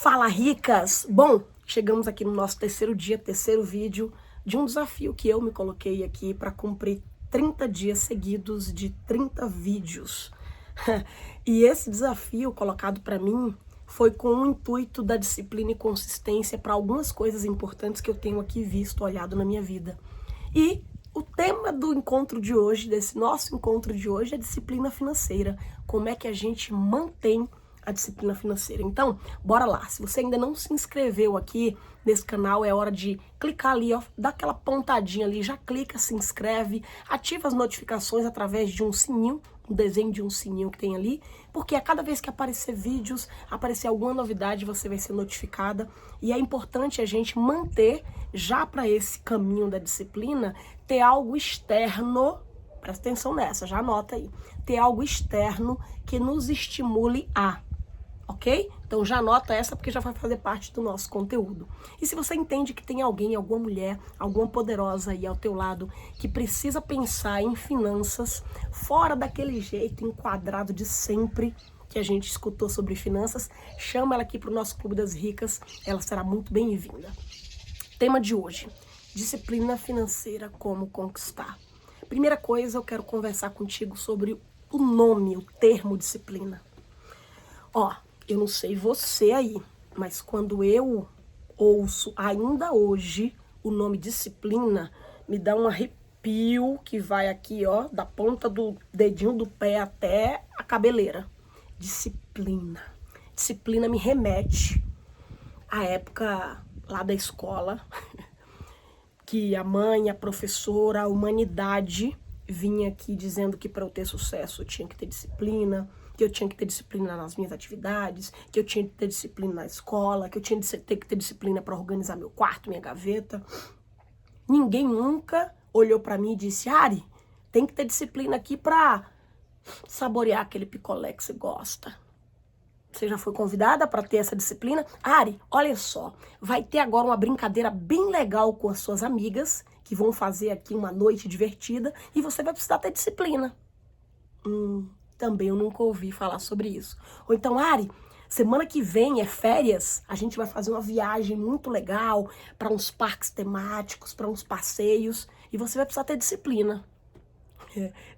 Fala, ricas! Bom, chegamos aqui no nosso terceiro dia, terceiro vídeo de um desafio que eu me coloquei aqui para cumprir 30 dias seguidos de 30 vídeos. E esse desafio colocado para mim foi com o intuito da disciplina e consistência para algumas coisas importantes que eu tenho aqui visto, olhado na minha vida. E o tema do encontro de hoje, desse nosso encontro de hoje, é disciplina financeira. Como é que a gente mantém a disciplina financeira? Então, bora lá. Se você ainda não se inscreveu aqui nesse canal, é hora de clicar ali, ó, dá aquela pontadinha ali, já clica, se inscreve, ativa as notificações através de um sininho, um desenho de um sininho que tem ali, porque a cada vez que aparecer vídeos, aparecer alguma novidade, você vai ser notificada. E é importante a gente manter, já para esse caminho da disciplina, ter algo externo. Presta atenção nessa, já anota aí. Ter algo externo que nos estimule a, ok? Então já anota essa porque já vai fazer parte do nosso conteúdo. E se você entende que tem alguém, alguma mulher, alguma poderosa aí ao teu lado que precisa pensar em finanças fora daquele jeito enquadrado de sempre que a gente escutou sobre finanças, chama ela aqui para o nosso Clube das Ricas, ela será muito bem-vinda. Tema de hoje: disciplina financeira, como conquistar. Primeira coisa, eu quero conversar contigo sobre o nome, o termo disciplina. Ó, eu não sei você aí, mas quando eu ouço ainda hoje o nome disciplina, me dá um arrepio que vai aqui, ó, da ponta do dedinho do pé até a cabeleira. Disciplina. Disciplina me remete à época lá da escola, que a mãe, a professora, a humanidade vinha aqui dizendo que para eu ter sucesso eu tinha que ter disciplina, que eu tinha que ter disciplina nas minhas atividades, que eu tinha que ter disciplina na escola, que eu tinha que ter disciplina para organizar meu quarto, minha gaveta. Ninguém nunca olhou para mim e disse: Ari, tem que ter disciplina aqui para saborear aquele picolé que você gosta. Você já foi convidada para ter essa disciplina? Ari, olha só, vai ter agora uma brincadeira bem legal com as suas amigas, que vão fazer aqui uma noite divertida, e você vai precisar ter disciplina. Também eu nunca ouvi falar sobre isso. Ou então, Ari, semana que vem é férias, a gente vai fazer uma viagem muito legal para uns parques temáticos, para uns passeios, e você vai precisar ter disciplina.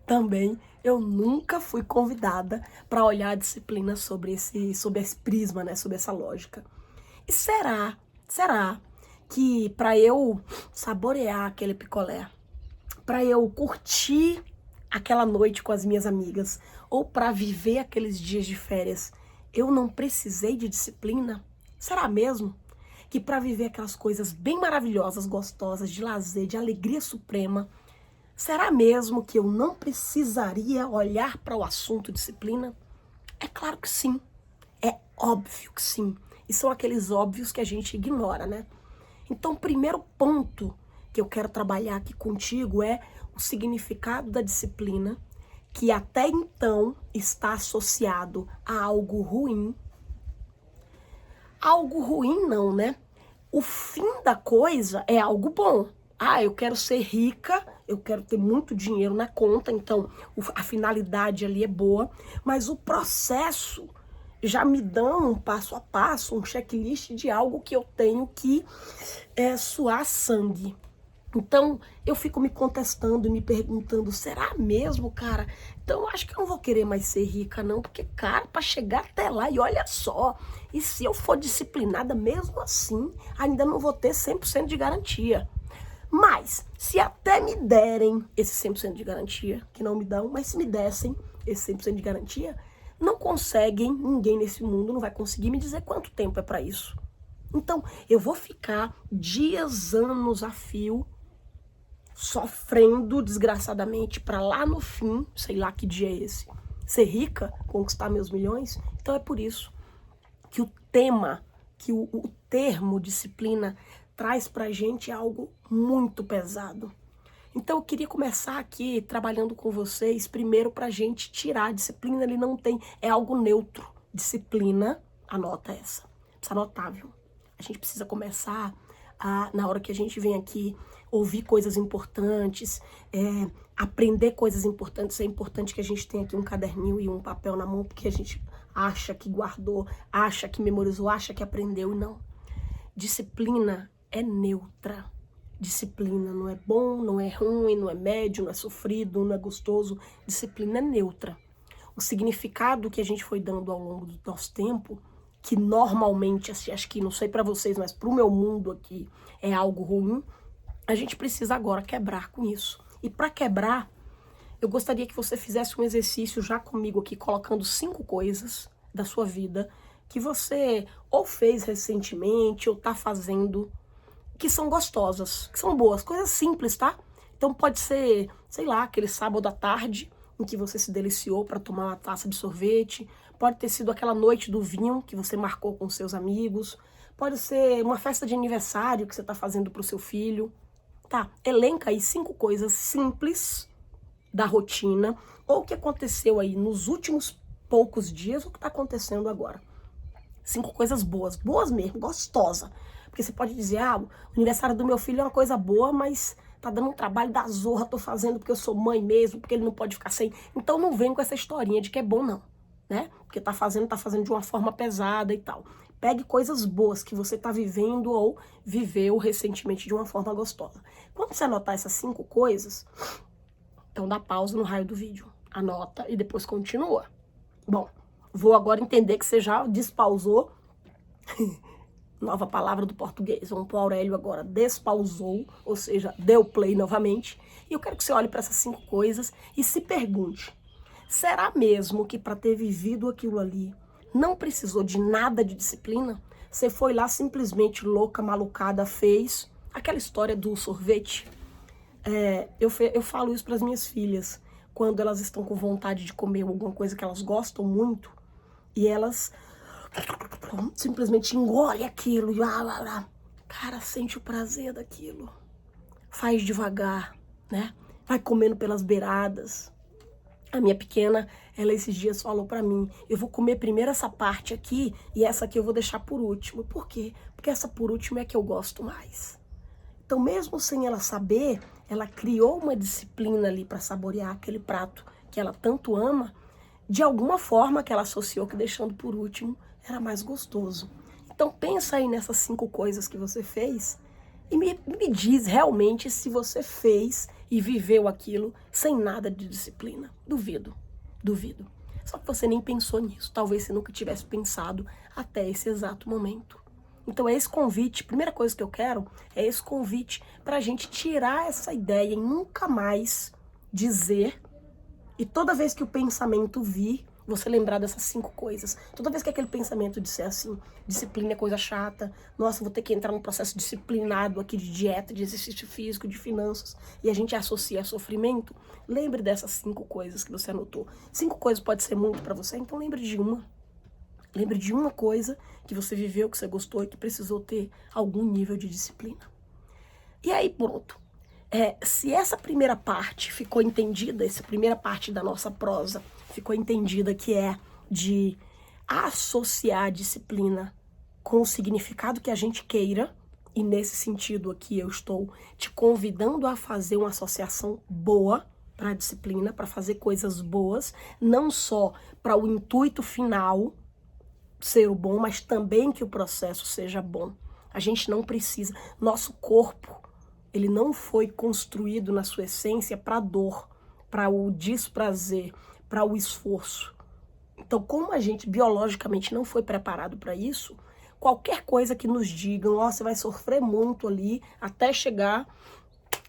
Também eu nunca fui convidada para olhar a disciplina sobre esse prisma, né, sobre essa lógica. E será que para eu saborear aquele picolé, para eu curtir aquela noite com as minhas amigas, ou para viver aqueles dias de férias, eu não precisei de disciplina? Será mesmo que para viver aquelas coisas bem maravilhosas, gostosas, de lazer, de alegria suprema, será mesmo que eu não precisaria olhar para o assunto disciplina? É claro que sim. É óbvio que sim. E são aqueles óbvios que a gente ignora, né? Então, o primeiro ponto que eu quero trabalhar aqui contigo é o significado da disciplina, que até então está associado a algo ruim. Algo ruim não, né? O fim da coisa é algo bom. Ah, eu quero ser rica, eu quero ter muito dinheiro na conta, então a finalidade ali é boa, mas o processo já me dá um passo a passo, um checklist de algo que eu tenho que suar sangue. Então, eu fico me contestando e me perguntando, será mesmo, cara? Então, eu acho que eu não vou querer mais ser rica, não, porque, cara, para chegar até lá, e olha só, e se eu for disciplinada mesmo assim, ainda não vou ter 100% de garantia. Mas, se até me derem esse 100% de garantia, que não me dão, mas se me dessem esse 100% de garantia, não conseguem, ninguém nesse mundo não vai conseguir me dizer quanto tempo é para isso. Então, eu vou ficar dias, anos a fio, sofrendo desgraçadamente para lá no fim, sei lá que dia é esse, ser rica, conquistar meus milhões. Então é por isso que o tema, que o termo disciplina traz pra gente algo muito pesado. Então eu queria começar aqui trabalhando com vocês, primeiro pra gente tirar a disciplina, ele não tem, é algo neutro. Disciplina, anota essa, precisa anotar, viu? A gente precisa começar na hora que a gente vem aqui, ouvir coisas importantes, aprender coisas importantes. É importante que a gente tenha aqui um caderninho e um papel na mão, porque acha que guardou, acha que memorizou, acha que aprendeu. Não. Disciplina é neutra. Disciplina não é bom, não é ruim, não é médio, não é sofrido, não é gostoso. Disciplina é neutra. O significado que a gente foi dando ao longo do nosso tempo, que normalmente, assim, acho que não sei para vocês, mas para o meu mundo aqui é algo ruim, a gente precisa agora quebrar com isso. E para quebrar, eu gostaria que você fizesse um exercício já comigo aqui, colocando 5 coisas da sua vida que você ou fez recentemente ou tá fazendo, que são gostosas, que são boas, coisas simples, tá? Então pode ser, sei lá, aquele sábado à tarde em que você se deliciou para tomar uma taça de sorvete, pode ter sido aquela noite do vinho que você marcou com seus amigos, pode ser uma festa de aniversário que você está fazendo para o seu filho, tá? Elenca aí 5 coisas simples da rotina, ou que aconteceu aí nos últimos poucos dias, ou o que está acontecendo agora. 5 coisas boas, boas mesmo, gostosa. Porque você pode dizer, o aniversário do meu filho é uma coisa boa, mas tá dando um trabalho da zorra, tô fazendo porque eu sou mãe mesmo, porque ele não pode ficar sem. Então não vem com essa historinha de que é bom não, né? Porque tá fazendo de uma forma pesada e tal. Pegue coisas boas que você tá vivendo ou viveu recentemente de uma forma gostosa. Quando você anotar essas 5 coisas, então dá pausa no raio do vídeo, anota e depois continua. Bom, vou agora entender que você já despausou. Nova palavra do português. Vamos para o Aurélio agora. Despausou, ou seja, deu play novamente. E eu quero que você olhe para essas 5 coisas e se pergunte: será mesmo que para ter vivido aquilo ali não precisou de nada de disciplina? Você foi lá simplesmente louca, malucada, fez aquela história do sorvete? Eu falo isso para as minhas filhas quando elas estão com vontade de comer alguma coisa que elas gostam muito e elas simplesmente engole aquilo e cara, sente o prazer daquilo, faz devagar, né? Vai comendo pelas beiradas. A minha pequena, ela esses dias falou pra mim: eu vou comer primeiro essa parte aqui e essa aqui eu vou deixar por último. Por quê? Porque essa por último é que eu gosto mais. Então, mesmo sem ela saber, ela criou uma disciplina ali para saborear aquele prato que ela tanto ama, de alguma forma que ela associou que deixando por último era mais gostoso. Então pensa aí nessas 5 coisas que você fez e me diz realmente se você fez e viveu aquilo sem nada de disciplina. Duvido. Só que você nem pensou nisso. Talvez você nunca tivesse pensado até esse exato momento. Então é esse convite, primeira coisa que eu quero é esse convite para a gente tirar essa ideia e nunca mais dizer, e toda vez que o pensamento vir, você lembrar dessas 5 coisas. Toda vez que aquele pensamento disser assim, disciplina é coisa chata, nossa, vou ter que entrar num processo disciplinado aqui de dieta, de exercício físico, de finanças, e a gente associa a sofrimento, lembre dessas 5 coisas que você anotou. 5 coisas pode ser muito para você, então lembre de uma. Lembre de uma coisa que você viveu, que você gostou e que precisou ter algum nível de disciplina. E aí, pronto. Se essa primeira parte ficou entendida, essa primeira parte da nossa prosa ficou entendida, que é de associar a disciplina com o significado que a gente queira, e nesse sentido aqui eu estou te convidando a fazer uma associação boa para a disciplina, para fazer coisas boas, não só para o intuito final ser o bom, mas também que o processo seja bom. A gente não precisa, nosso corpo, ele não foi construído na sua essência para a dor, para o desprazer, para o esforço. Então, como a gente biologicamente não foi preparado para isso, qualquer coisa que nos digam, você vai sofrer muito ali até chegar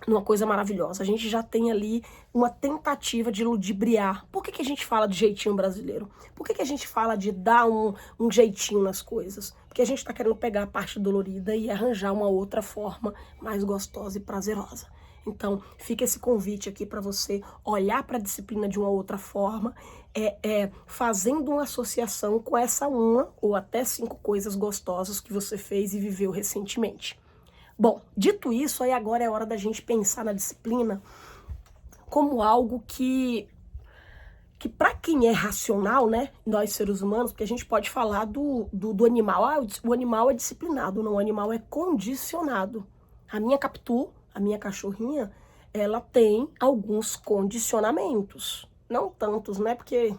numa coisa maravilhosa. A gente já tem ali uma tentativa de ludibriar. Por que a gente fala de jeitinho brasileiro? Por que a gente fala de dar um jeitinho nas coisas? Porque a gente está querendo pegar a parte dolorida e arranjar uma outra forma mais gostosa e prazerosa. Então, fica esse convite aqui para você olhar para a disciplina de uma outra forma, fazendo uma associação com essa uma ou até 5 coisas gostosas que você fez e viveu recentemente. Bom, dito isso, aí agora é hora da gente pensar na disciplina como algo que para quem é racional, né, nós seres humanos, porque a gente pode falar do animal, o animal é disciplinado, não, o animal é condicionado. A minha Capitu, a minha cachorrinha, ela tem alguns condicionamentos, não tantos, né, porque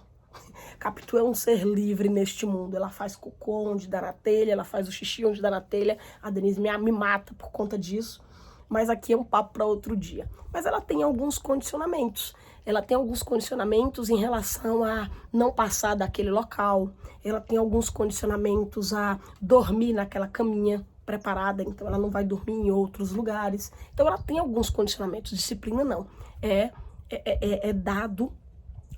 Capitu é um ser livre neste mundo. Ela faz cocô onde dá na telha, ela faz o xixi onde dá na telha. A Denise me mata por conta disso. Mas aqui é um papo para outro dia. Mas ela tem alguns condicionamentos. Ela tem alguns condicionamentos em relação a não passar daquele local. Ela tem alguns condicionamentos a dormir naquela caminha preparada, então ela não vai dormir em outros lugares. Então ela tem alguns condicionamentos. Disciplina não. É dado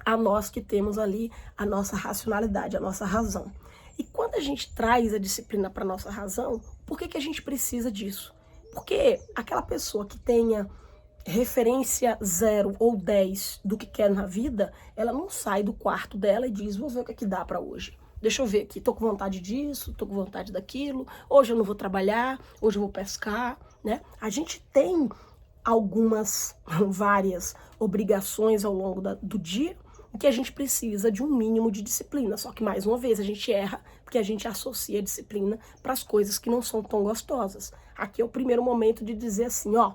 a nós que temos ali a nossa racionalidade, a nossa razão. E quando a gente traz a disciplina para a nossa razão, por que a gente precisa disso? Porque aquela pessoa que tenha referência 0 ou 10 do que quer na vida, ela não sai do quarto dela e diz, vou ver o que é que dá para hoje. Deixa eu ver aqui, tô com vontade disso, tô com vontade daquilo, hoje eu não vou trabalhar, hoje eu vou pescar, né? A gente tem várias obrigações ao longo do dia, que a gente precisa de um mínimo de disciplina. Só que, mais uma vez, a gente erra porque a gente associa a disciplina para as coisas que não são tão gostosas. Aqui é o primeiro momento de dizer assim, ó,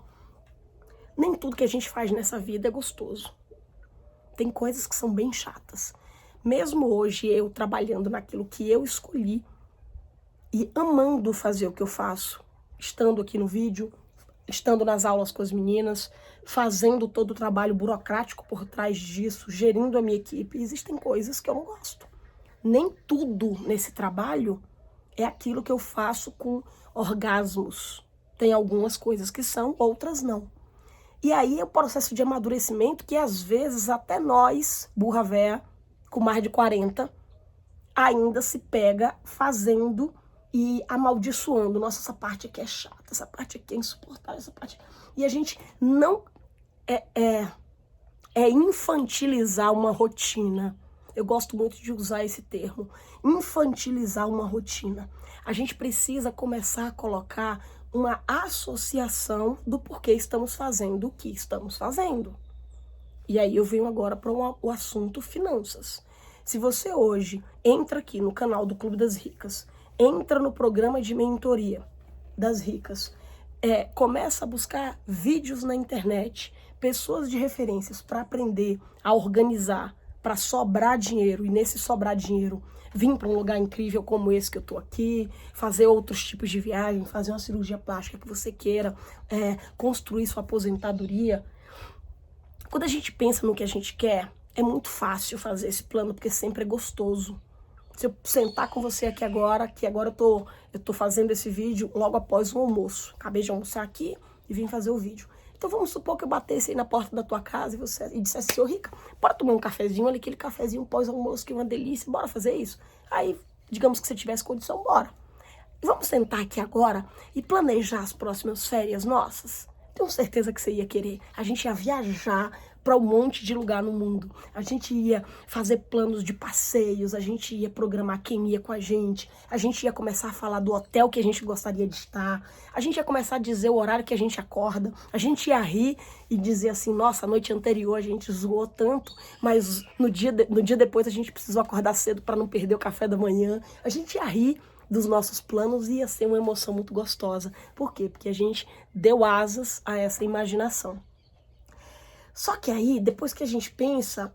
nem tudo que a gente faz nessa vida é gostoso. Tem coisas que são bem chatas. Mesmo hoje, eu trabalhando naquilo que eu escolhi e amando fazer o que eu faço, estando aqui no vídeo, estando nas aulas com as meninas, fazendo todo o trabalho burocrático por trás disso, gerindo a minha equipe, existem coisas que eu não gosto. Nem tudo nesse trabalho é aquilo que eu faço com orgasmos. Tem algumas coisas que são, outras não. E aí é o processo de amadurecimento que às vezes até nós, burra véia, com mais de 40, ainda se pega fazendo e amaldiçoando. Nossa, essa parte aqui é chata, essa parte aqui é insuportável, essa parte... E a gente não infantilizar uma rotina. Eu gosto muito de usar esse termo, infantilizar uma rotina. A gente precisa começar a colocar uma associação do porquê estamos fazendo o que estamos fazendo. E aí eu venho agora para o assunto finanças. Se você hoje entra aqui no canal do Clube das Ricas, entra no programa de mentoria das ricas, começa a buscar vídeos na internet, pessoas de referências para aprender a organizar, para sobrar dinheiro, e nesse sobrar dinheiro vir para um lugar incrível como esse que eu tô aqui, fazer outros tipos de viagem, fazer uma cirurgia plástica que você queira, construir sua aposentadoria. Quando a gente pensa no que a gente quer, é muito fácil fazer esse plano, porque sempre é gostoso. Se eu sentar com você aqui agora, que agora eu tô fazendo esse vídeo logo após o almoço. Acabei de almoçar aqui e vim fazer o vídeo. Então vamos supor que eu batesse aí na porta da tua casa e dissesse assim, ô Rica, bora tomar um cafezinho, olha aquele cafezinho pós-almoço, que é uma delícia, bora fazer isso? Aí, digamos que você tivesse condição, bora. E vamos sentar aqui agora e planejar as próximas férias nossas? Tenho certeza que você ia querer. A gente ia viajar para um monte de lugar no mundo. A gente ia fazer planos de passeios, a gente ia programar quem ia com a gente ia começar a falar do hotel que a gente gostaria de estar, a gente ia começar a dizer o horário que a gente acorda, a gente ia rir e dizer assim, nossa, a noite anterior a gente zoou tanto, mas no dia depois a gente precisou acordar cedo para não perder o café da manhã. A gente ia rir dos nossos planos e ia ser uma emoção muito gostosa. Por quê? Porque a gente deu asas a essa imaginação. Só que aí, depois que a gente pensa,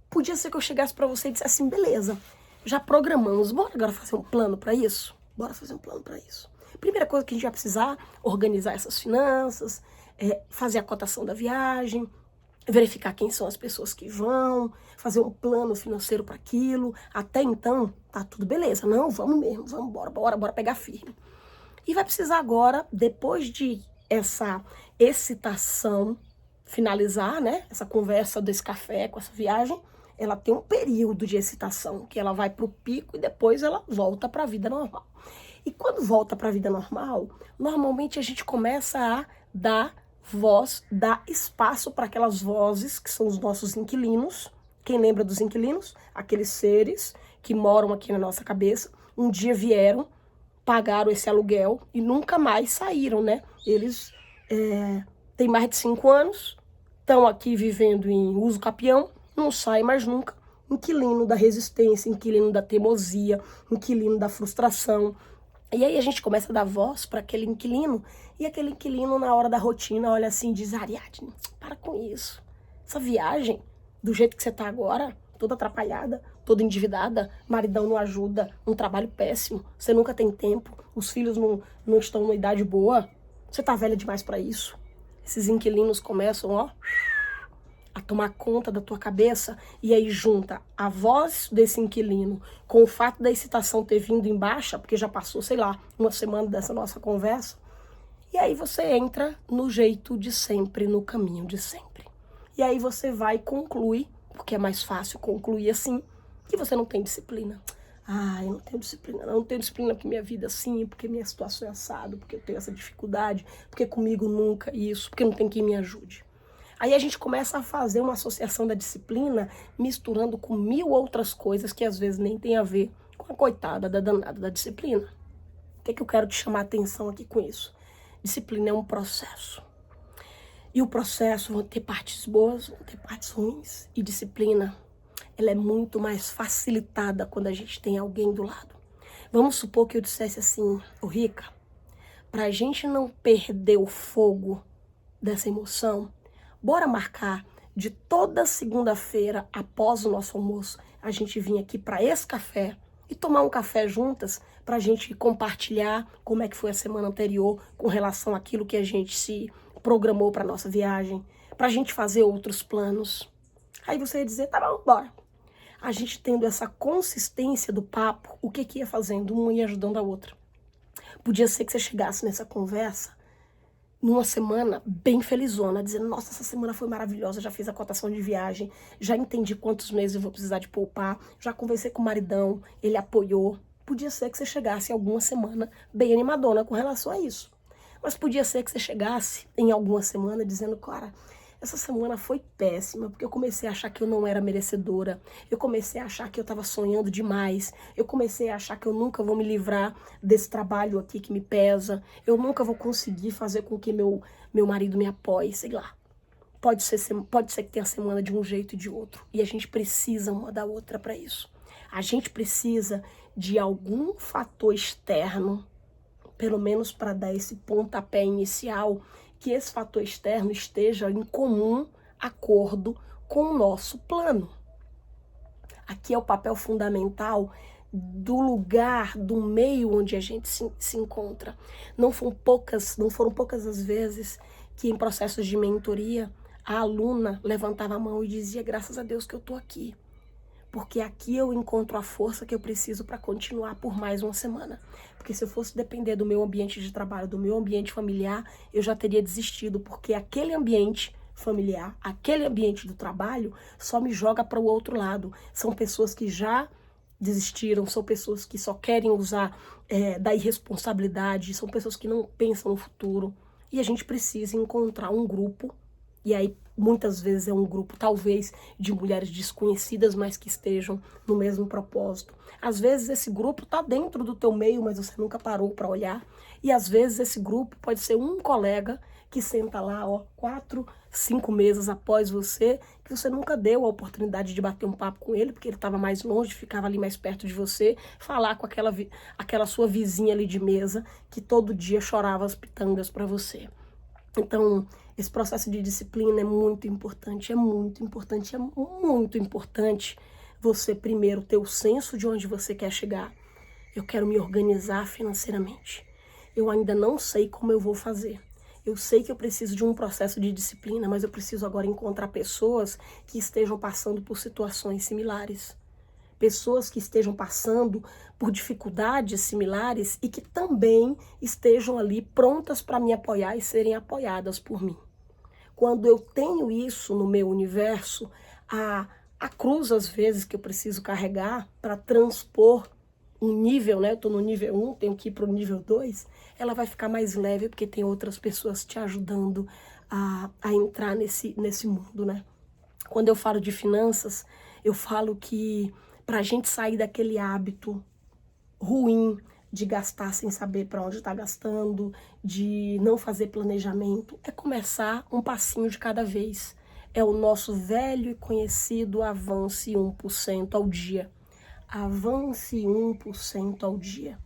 podia ser que eu chegasse pra você e dissesse assim, beleza, já programamos, bora agora fazer um plano pra isso? Bora fazer um plano pra isso. Primeira coisa que a gente vai precisar, organizar essas finanças, fazer a cotação da viagem, verificar quem são as pessoas que vão, fazer um plano financeiro para aquilo. Até então, tá tudo beleza. Não, vamos mesmo, vamos, bora pegar firme. E vai precisar agora, depois de essa excitação finalizar, né, essa conversa desse café com essa viagem, ela tem um período de excitação, que ela vai pro pico e depois ela volta para a vida normal. E quando volta para a vida normal, normalmente a gente começa a dar voz, dar espaço para aquelas vozes que são os nossos inquilinos. Quem lembra dos inquilinos? Aqueles seres que moram aqui na nossa cabeça, um dia vieram, pagaram esse aluguel e nunca mais saíram, né? Eles têm mais de 5 anos, estão aqui vivendo em uso capião, não saem mais nunca. Inquilino da resistência, inquilino da teimosia, inquilino da frustração. E aí a gente começa a dar voz para aquele inquilino, e aquele inquilino na hora da rotina olha assim e diz, Ariadne, para com isso. Essa viagem, do jeito que você tá agora, toda atrapalhada, toda endividada, maridão não ajuda, um trabalho péssimo, você nunca tem tempo, os filhos não estão numa idade boa, você tá velha demais para isso. Esses inquilinos começam, ó, a tomar conta da tua cabeça, e aí junta a voz desse inquilino com o fato da excitação ter vindo em baixa, porque já passou, sei lá, uma semana dessa nossa conversa, e aí você entra no jeito de sempre, no caminho de sempre. E aí você vai e conclui, porque é mais fácil concluir assim, que você não tem disciplina. Ah, eu não tenho disciplina, não tenho disciplina porque minha vida é assim, porque minha situação é assado, porque eu tenho essa dificuldade, porque comigo nunca isso, porque não tem quem me ajude. Aí a gente começa a fazer uma associação da disciplina misturando com 1000 outras coisas que às vezes nem tem a ver com a coitada da danada da disciplina. O que eu quero te chamar a atenção aqui com isso? Disciplina é um processo. E o processo vai ter partes boas, vão ter partes ruins. E disciplina, ela é muito mais facilitada quando a gente tem alguém do lado. Vamos supor que eu dissesse assim, ô Rica, pra gente não perder o fogo dessa emoção, bora marcar de toda segunda-feira, após o nosso almoço, a gente vir aqui para esse café e tomar um café juntas para a gente compartilhar como é que foi a semana anterior com relação àquilo que a gente se programou para nossa viagem, para a gente fazer outros planos. Aí você ia dizer, tá bom, bora. A gente tendo essa consistência do papo, o que ia fazendo? Uma ia ajudando a outra. Podia ser que você chegasse nessa conversa numa semana bem felizona, dizendo, nossa, essa semana foi maravilhosa, já fiz a cotação de viagem, já entendi quantos meses eu vou precisar de poupar, já conversei com o maridão, ele apoiou. Podia ser que você chegasse em alguma semana bem animadona com relação a isso. Mas podia ser que você chegasse em alguma semana dizendo, cara, essa semana foi péssima, porque eu comecei a achar que eu não era merecedora, eu comecei a achar que eu estava sonhando demais, eu comecei a achar que eu nunca vou me livrar desse trabalho aqui que me pesa, eu nunca vou conseguir fazer com que meu marido me apoie, sei lá. Pode ser que tenha semana de um jeito e de outro, e a gente precisa uma da outra para isso. A gente precisa de algum fator externo, pelo menos para dar esse pontapé inicial, que esse fator externo esteja em comum acordo com o nosso plano. Aqui é o papel fundamental do lugar, do meio onde a gente se encontra. Não foram poucas as vezes que em processos de mentoria a aluna levantava a mão e dizia, graças a Deus que eu estou aqui. Porque aqui eu encontro a força que eu preciso para continuar por mais uma semana. Porque se eu fosse depender do meu ambiente de trabalho, do meu ambiente familiar, eu já teria desistido, porque aquele ambiente familiar, aquele ambiente do trabalho, só me joga para o outro lado. São pessoas que já desistiram, são pessoas que só querem usar da irresponsabilidade, são pessoas que não pensam no futuro. E a gente precisa encontrar um grupo, e aí muitas vezes é um grupo, talvez, de mulheres desconhecidas, mas que estejam no mesmo propósito. Às vezes esse grupo está dentro do teu meio, mas você nunca parou para olhar. E às vezes esse grupo pode ser um colega que senta lá, 4, 5 meses após você, que você nunca deu a oportunidade de bater um papo com ele, porque ele estava mais longe, ficava ali mais perto de você, falar com aquela sua vizinha ali de mesa, que todo dia chorava as pitangas para você. Então, esse processo de disciplina é muito importante, é muito importante, é muito importante você primeiro ter o senso de onde você quer chegar. Eu quero me organizar financeiramente. Eu ainda não sei como eu vou fazer. Eu sei que eu preciso de um processo de disciplina, mas eu preciso agora encontrar pessoas que estejam passando por situações similares. Pessoas que estejam passando por dificuldades similares e que também estejam ali prontas para me apoiar e serem apoiadas por mim. Quando eu tenho isso no meu universo, a cruz, às vezes, que eu preciso carregar para transpor um nível, né? Eu estou no nível 1, tenho que ir para o nível 2, ela vai ficar mais leve porque tem outras pessoas te ajudando a entrar nesse mundo, né? Quando eu falo de finanças, eu falo que para a gente sair daquele hábito ruim de gastar sem saber para onde está gastando, de não fazer planejamento, é começar um passinho de cada vez. É o nosso velho e conhecido avance 1% ao dia. Avance 1% ao dia.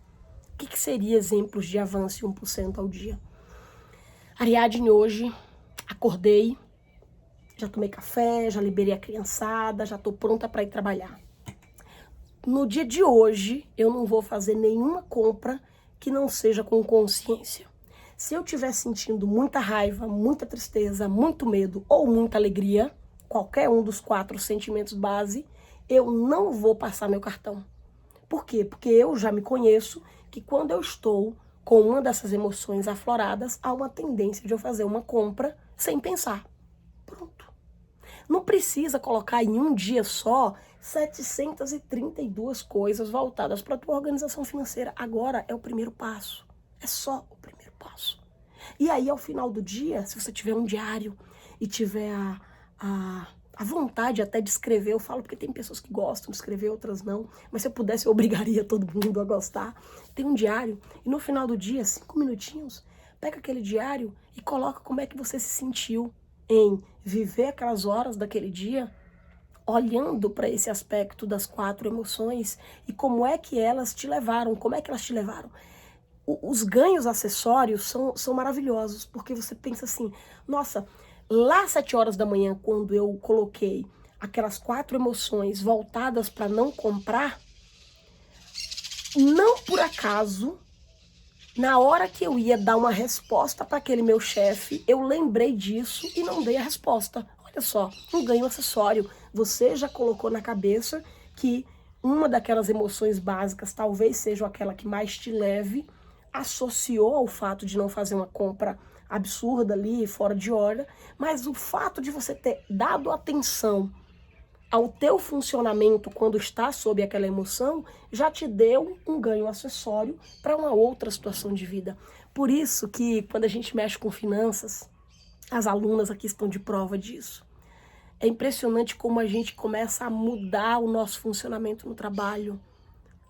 O que seria exemplos de avance 1% ao dia? Ariadne, hoje acordei já tomei café, já liberei a criançada, já tô pronta para ir trabalhar. No dia de hoje, eu não vou fazer nenhuma compra que não seja com consciência. Se eu estiver sentindo muita raiva, muita tristeza, muito medo ou muita alegria, qualquer um dos 4 sentimentos base, eu não vou passar meu cartão. Por quê? Porque eu já me conheço que quando eu estou com uma dessas emoções afloradas, há uma tendência de eu fazer uma compra sem pensar. Pronto. Não precisa colocar em um dia só 732 coisas voltadas para a tua organização financeira. Agora é o primeiro passo. É só o primeiro passo. E aí, ao final do dia, se você tiver um diário e tiver a vontade até de escrever, eu falo porque tem pessoas que gostam de escrever, outras não, mas se eu pudesse eu obrigaria todo mundo a gostar. Tem um diário e no final do dia, 5 minutinhos, pega aquele diário e coloca como é que você se sentiu em viver aquelas horas daquele dia, olhando para esse aspecto das 4 emoções e como é que elas te levaram, como é que elas te levaram. Os ganhos acessórios são maravilhosos, porque você pensa assim, nossa, lá às 7 horas da manhã, quando eu coloquei aquelas 4 emoções voltadas para não comprar, não por acaso, na hora que eu ia dar uma resposta para aquele meu chefe, eu lembrei disso e não dei a resposta. Olha só, um ganho acessório. Você já colocou na cabeça que uma daquelas emoções básicas talvez seja aquela que mais te leve, associou ao fato de não fazer uma compra absurda ali, fora de hora, mas o fato de você ter dado atenção ao teu funcionamento quando está sob aquela emoção, já te deu um ganho acessório para uma outra situação de vida. Por isso que quando a gente mexe com finanças, as alunas aqui estão de prova disso. É impressionante como a gente começa a mudar o nosso funcionamento no trabalho,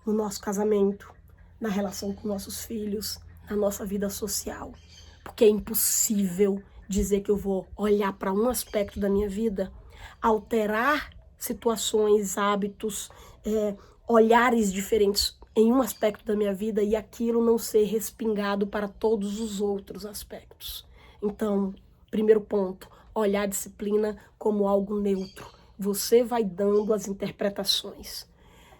no nosso casamento, na relação com nossos filhos, na nossa vida social. Porque é impossível dizer que eu vou olhar para um aspecto da minha vida, alterar situações, hábitos, olhares diferentes em um aspecto da minha vida e aquilo não ser respingado para todos os outros aspectos. Então, primeiro ponto, olhar a disciplina como algo neutro. Você vai dando as interpretações.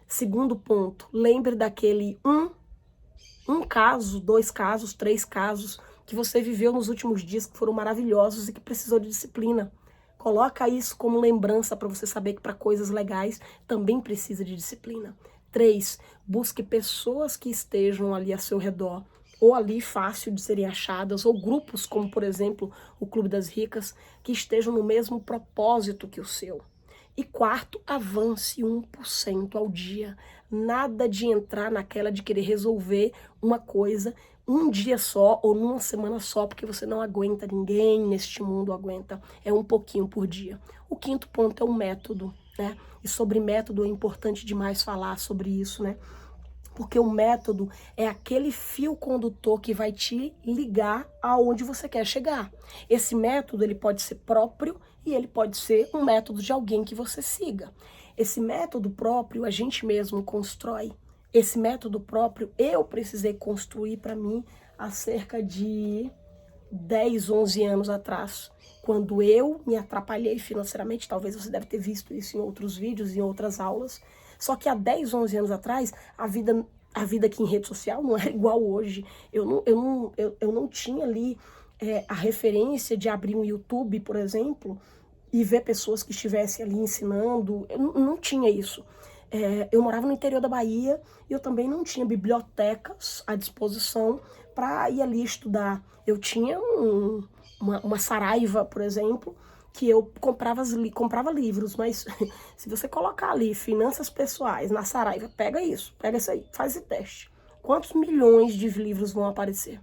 Segundo ponto, lembre daquele um caso, 2 casos, 3 casos que você viveu nos últimos dias que foram maravilhosos e que precisou de disciplina. Coloca isso como lembrança para você saber que para coisas legais também precisa de disciplina. 3, busque pessoas que estejam ali a seu redor, ou ali fácil de serem achadas, ou grupos como, por exemplo, o Clube das Ricas, que estejam no mesmo propósito que o seu. E 4, avance 1% ao dia. Nada de entrar naquela de querer resolver uma coisa um dia só ou numa semana só, porque você não aguenta, ninguém neste mundo aguenta. É um pouquinho por dia. O 5º ponto é o método, né? E sobre método é importante demais falar sobre isso, né? Porque o método é aquele fio condutor que vai te ligar aonde você quer chegar. Esse método ele pode ser próprio e ele pode ser um método de alguém que você siga. Esse método próprio a gente mesmo constrói. Esse método próprio eu precisei construir para mim há cerca de 10, 11 anos atrás. Quando eu me atrapalhei financeiramente, talvez você deve ter visto isso em outros vídeos, em outras aulas. Só que há 10, 11 anos atrás, a vida aqui em rede social não era igual hoje. Eu não tinha ali a referência de abrir um YouTube, por exemplo, e ver pessoas que estivessem ali ensinando. Eu não tinha isso. Eu morava no interior da Bahia e eu também não tinha bibliotecas à disposição para ir ali estudar. Eu tinha uma Saraiva, por exemplo, que eu comprava livros, mas se você colocar ali finanças pessoais na Saraiva, pega isso aí, faz esse teste. Quantos milhões de livros vão aparecer?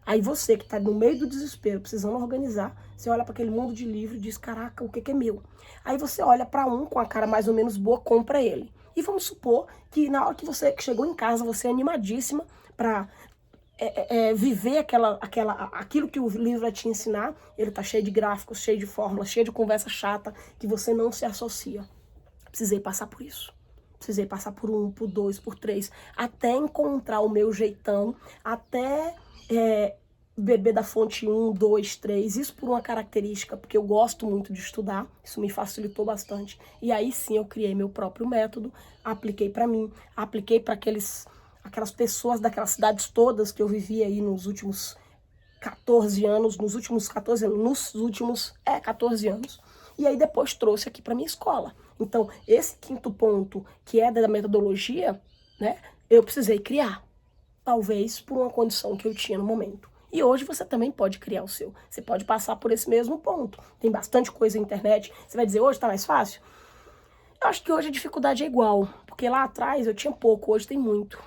Aí você que está no meio do desespero, precisando organizar, você olha para aquele mundo de livro e diz, caraca, o que é meu? Aí você olha para um com a cara mais ou menos boa, compra ele. E vamos supor que na hora que você chegou em casa, você é animadíssima para viver aquilo que o livro vai te ensinar. Ele tá cheio de gráficos, cheio de fórmulas, cheio de conversa chata, que você não se associa. Precisei passar por isso. Precisei passar por 1, por 2, por 3, até encontrar o meu jeitão, até beber da fonte 1, 2, 3, isso por uma característica, porque eu gosto muito de estudar, isso me facilitou bastante. E aí sim eu criei meu próprio método, apliquei para mim, apliquei para aquelas pessoas daquelas cidades todas que eu vivi aí nos últimos 14 anos, nos últimos 14 anos. E aí depois trouxe aqui para minha escola. Então, esse quinto ponto, que é da metodologia, né, eu precisei criar. Talvez por uma condição que eu tinha no momento. E hoje você também pode criar o seu. Você pode passar por esse mesmo ponto. Tem bastante coisa na internet. Você vai dizer, hoje está mais fácil? Eu acho que hoje a dificuldade é igual. Porque lá atrás eu tinha pouco, hoje tem muito.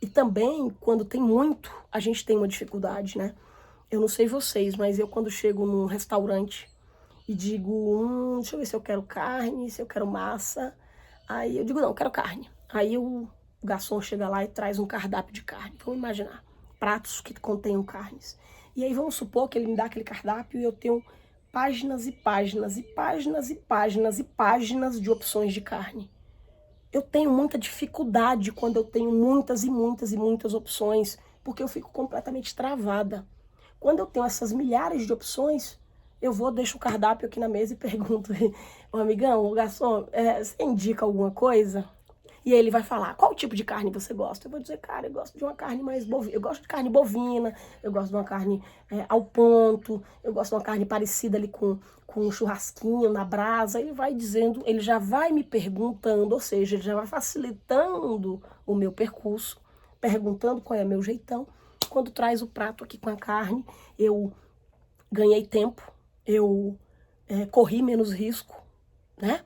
E também, quando tem muito, a gente tem uma dificuldade, né? Eu não sei vocês, mas eu quando chego num restaurante e digo, deixa eu ver se eu quero carne, se eu quero massa. Aí eu digo, não, eu quero carne. Aí o garçom chega lá e traz um cardápio de carne. Vamos imaginar, pratos que contenham carnes. E aí vamos supor que ele me dá aquele cardápio e eu tenho páginas e páginas e páginas e páginas e páginas de opções de carne. Eu tenho muita dificuldade quando eu tenho muitas e muitas e muitas opções, porque eu fico completamente travada. Quando eu tenho essas milhares de opções, eu deixo o cardápio aqui na mesa e pergunto, o amigão, o garçom, você indica alguma coisa? E aí ele vai falar, qual tipo de carne você gosta? Eu vou dizer, cara, eu gosto de uma carne mais bovina, eu gosto de carne bovina, eu gosto de uma carne ao ponto, eu gosto de uma carne parecida ali com um churrasquinho na brasa. Ele vai dizendo, ele já vai me perguntando, ou seja, ele já vai facilitando o meu percurso, perguntando qual é o meu jeitão. Quando traz o prato aqui com a carne, eu ganhei tempo, eu corri menos risco, né?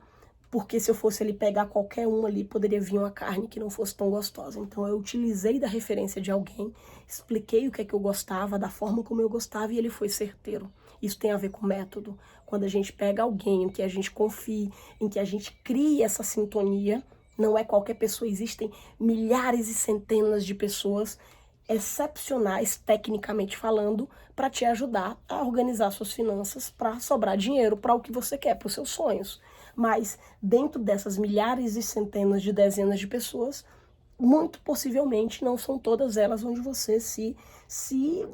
Porque se eu fosse ali pegar qualquer um ali, poderia vir uma carne que não fosse tão gostosa. Então eu utilizei da referência de alguém, expliquei o que é que eu gostava, da forma como eu gostava, e ele foi certeiro. Isso tem a ver com método. Quando a gente pega alguém em que a gente confie, em que a gente cria essa sintonia, não é qualquer pessoa, existem milhares e centenas de pessoas excepcionais, tecnicamente falando, para te ajudar a organizar suas finanças, para sobrar dinheiro para o que você quer, para os seus sonhos. Mas dentro dessas milhares e centenas de dezenas de pessoas, muito possivelmente não são todas elas onde você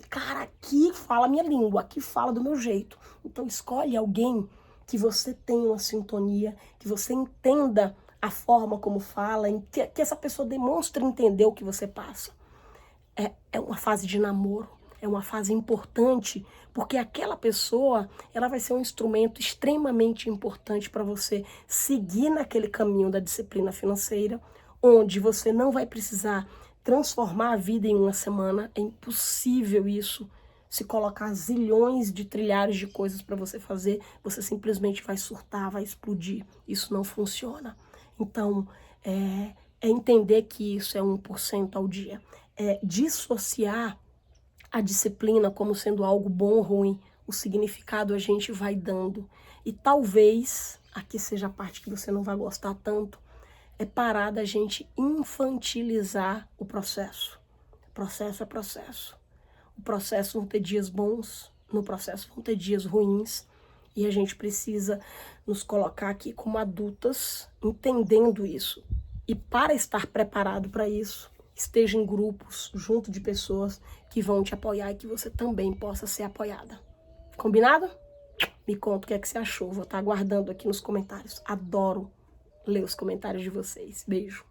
cara, aqui fala a minha língua, aqui fala do meu jeito. Então escolhe alguém que você tenha uma sintonia, que você entenda a forma como fala, que essa pessoa demonstre entender o que você passa. É uma fase de namoro, é uma fase importante, porque aquela pessoa, ela vai ser um instrumento extremamente importante para você seguir naquele caminho da disciplina financeira, onde você não vai precisar transformar a vida em uma semana. É impossível isso. Se colocar zilhões de trilhares de coisas para você fazer, você simplesmente vai surtar, vai explodir. Isso não funciona. Então, é entender que isso é 1% ao dia. É dissociar a disciplina como sendo algo bom ou ruim. O significado a gente vai dando. E talvez, aqui seja a parte que você não vai gostar tanto, é parar da gente infantilizar o processo. Processo é processo. O processo vão ter dias bons, no processo vão ter dias ruins. E a gente precisa nos colocar aqui como adultas, entendendo isso. E para estar preparado para isso, esteja em grupos, junto de pessoas que vão te apoiar e que você também possa ser apoiada. Combinado? Me conta o que é que você achou. Vou estar aguardando aqui nos comentários. Adoro ler os comentários de vocês. Beijo.